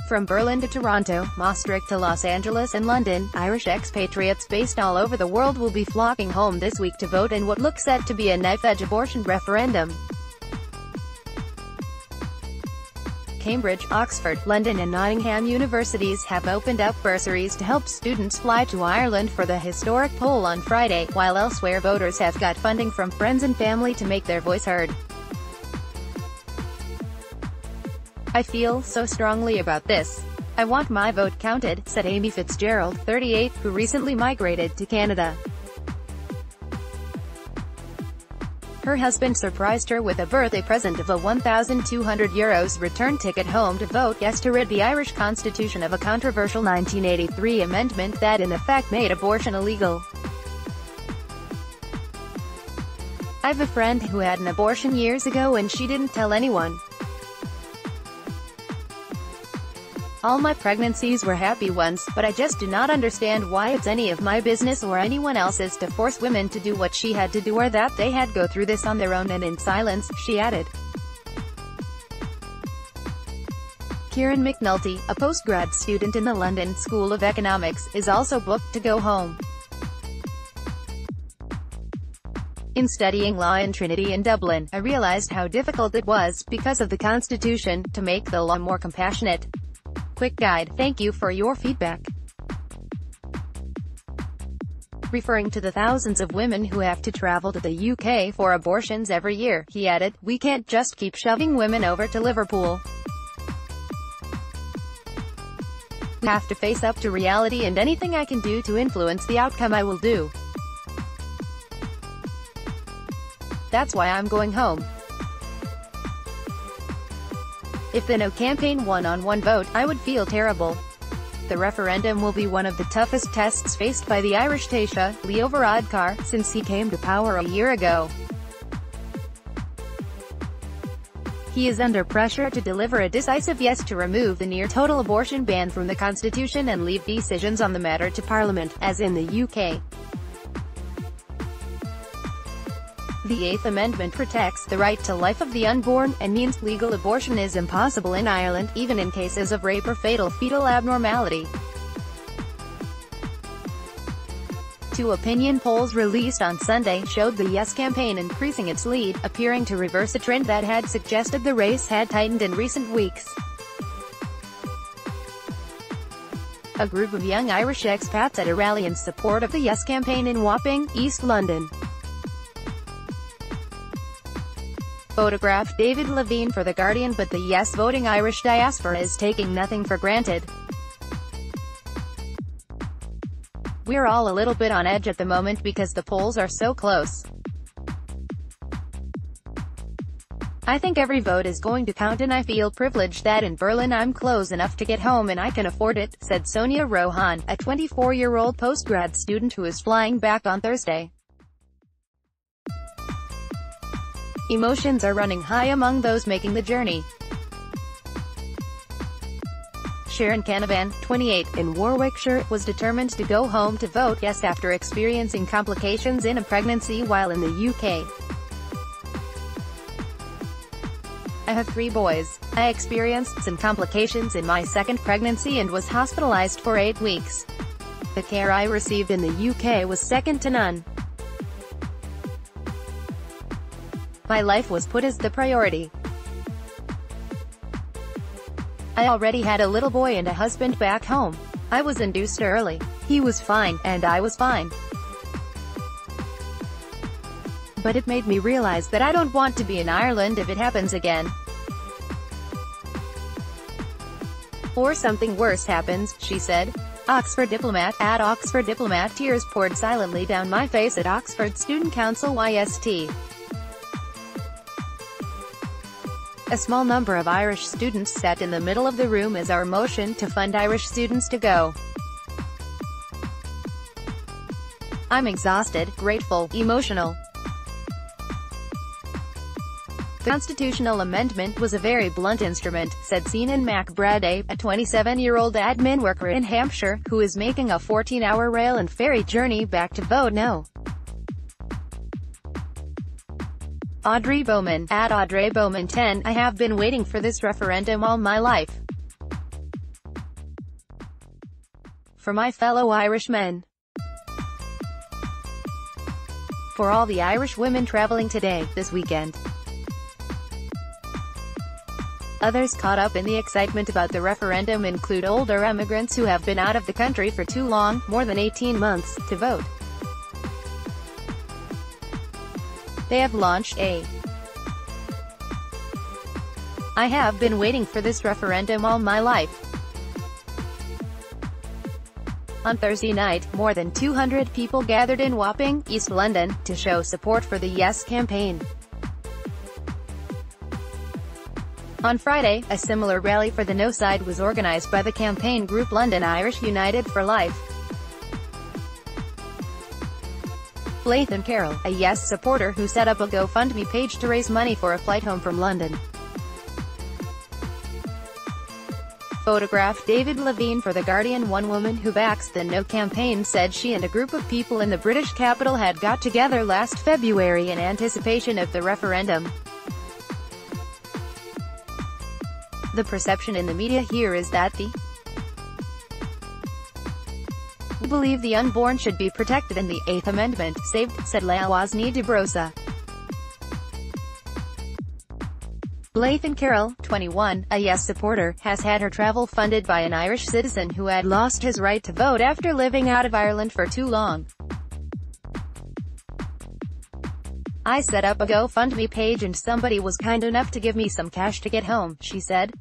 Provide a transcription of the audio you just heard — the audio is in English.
From Berlin to Toronto, Maastricht to Los Angeles and London, Irish expatriates based all over the world will be flocking home this week to vote in what looks set to be a knife-edge abortion referendum. Cambridge, Oxford, London and Nottingham universities have opened up bursaries to help students fly to Ireland for the historic poll on Friday, while elsewhere voters have got funding from friends and family to make their voice heard. "I feel so strongly about this. I want my vote counted," said Amy Fitzgerald, 38, who recently migrated to Canada. Her husband surprised her with a birthday present of a €1,200 return ticket home to vote yes to rid the Irish constitution of a controversial 1983 amendment that in effect made abortion illegal. "I've a friend who had an abortion years ago and she didn't tell anyone. All my pregnancies were happy ones, but I just do not understand why it's any of my business or anyone else's to force women to do what she had to do or that they had go through this on their own and in silence," she added. Kieran McNulty, a postgrad student in the London School of Economics, is also booked to go home. "In studying law in Trinity in Dublin, I realised how difficult it was, because of the Constitution, to make the law more compassionate. Quick guide, thank you for your feedback." Referring to the thousands of women who have to travel to the UK for abortions every year, he added, "We can't just keep shoving women over to Liverpool. We have to face up to reality and anything I can do to influence the outcome I will do. That's why I'm going home. If the No campaign won on one vote, I would feel terrible. The referendum will be one of the toughest tests faced by the Irish Taoiseach, Leo Varadkar, since he came to power a year ago. He is under pressure to deliver a decisive yes to remove the near-total abortion ban from the Constitution and leave decisions on the matter to Parliament, as in the UK. The Eighth Amendment protects the right to life of the unborn, and means legal abortion is impossible in Ireland, even in cases of rape or fatal fetal abnormality. Two opinion polls released on Sunday showed the Yes campaign increasing its lead, appearing to reverse a trend that had suggested the race had tightened in recent weeks. A group of young Irish expats at a rally in support of the Yes campaign in Wapping, East London. Photographed David Levine for The Guardian. But the yes-voting Irish diaspora is taking nothing for granted. "We're all a little bit on edge at the moment because the polls are so close. I think every vote is going to count and I feel privileged that in Berlin I'm close enough to get home and I can afford it," said Sonia Rohan, a 24-year-old postgrad student who is flying back on Thursday. Emotions are running high among those making the journey. Sharon Canavan, 28, in Warwickshire, was determined to go home to vote yes after experiencing complications in a pregnancy while in the UK. "I have 3 boys. I experienced some complications in my second pregnancy and was hospitalized for 8 weeks. The care I received in the UK was second to none. My life was put as the priority. I already had a little boy and a husband back home. I was induced early. He was fine, and I was fine. But it made me realize that I don't want to be in Ireland if it happens again. Or something worse happens," she said. Oxford diplomat, at Oxford diplomat, tears poured silently down my face at Oxford Student Council YST. A small number of Irish students sat in the middle of the room as our motion to fund Irish students to go. "I'm exhausted, grateful, emotional. The constitutional amendment was a very blunt instrument," said Seanan McBrady, a 27-year-old admin worker in Hampshire, who is making a 14-hour rail and ferry journey back to vote no. Audrey Bowman, at Audrey Bowman 10, "I have been waiting for this referendum all my life. for my fellow Irishmen. For all the Irish women travelling today, this weekend. Others caught up in the excitement about the referendum include older immigrants who have been out of the country for too long, more than 18 months, to vote. They have launched a "I have been waiting for this referendum all my life." On Thursday night, more than 200 people gathered in Wapping, East London, to show support for the Yes campaign. On Friday, a similar rally for the No side was organised by the campaign group London Irish United for Life. Blythe Carroll, a Yes supporter who set up a GoFundMe page to raise money for a flight home from London, photographed David Levine for The Guardian. One woman who backs the No campaign said she and a group of people in the British capital had got together last February in anticipation of the referendum. "The perception in the media here is that we believe the unborn should be protected and the Eighth Amendment saved," said Lawasni de Brosa. Blythe Carroll, 21, a Yes supporter, has had her travel funded by an Irish citizen who had lost his right to vote after living out of Ireland for too long. "I set up a GoFundMe page and somebody was kind enough to give me some cash to get home," she said.